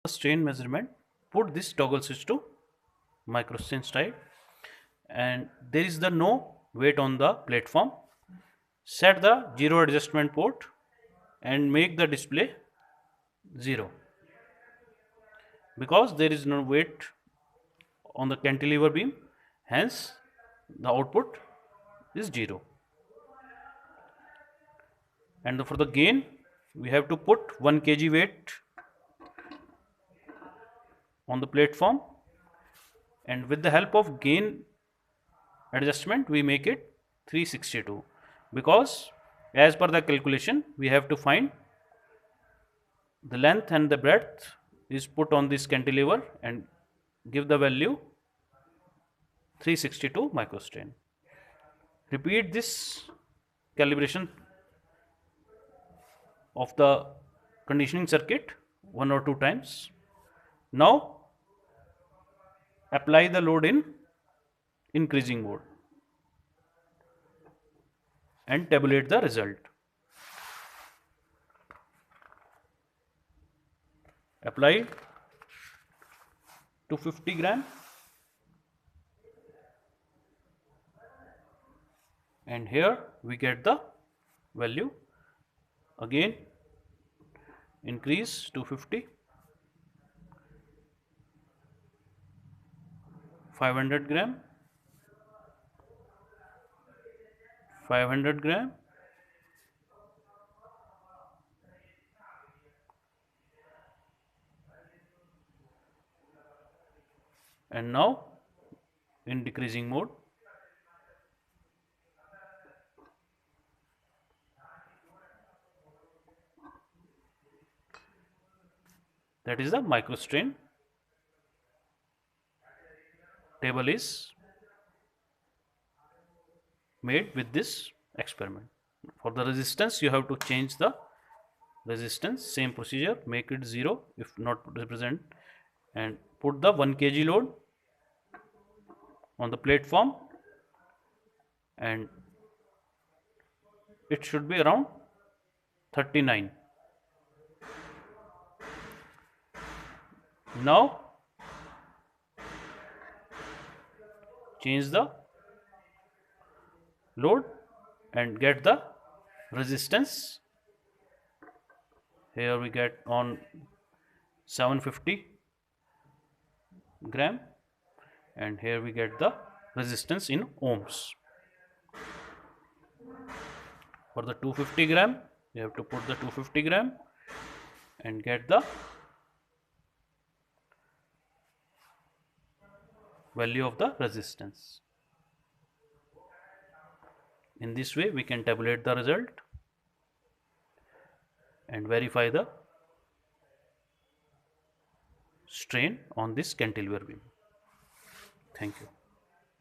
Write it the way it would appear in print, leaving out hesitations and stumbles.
strain measurement, put this toggle switch to micro strain type, and there is the no weight on the platform. Set the 0 adjustment port and make the display 0 because there is no weight on the cantilever beam, hence the output is 0. And for the gain we have to put 1 kg weight on the platform, and with the help of gain adjustment we make it 362 because as per the calculation we have to find the length and the breadth is put on this cantilever and give the value 362 microstrain. Repeat this calibration of the conditioning circuit 1 or 2 times. Now apply the load in increasing mode and tabulate the result. Apply 250 gram and here we get the value. Again increase 250, 500 gram, 500 gram, and now in decreasing mode. That is the microstrain table is made with this experiment. For the resistance you have to change the resistance, same procedure, make it 0 if not represent, and put the 1 kg load on the platform and it should be around 39. Now change the load and get the resistance. Here we get on 750 gram and here we get the resistance in ohms. For the 250 gram you have to put the 250 gram and get the value of the resistance. In this way we can tabulate the result and verify the strain on this cantilever beam. Thank you.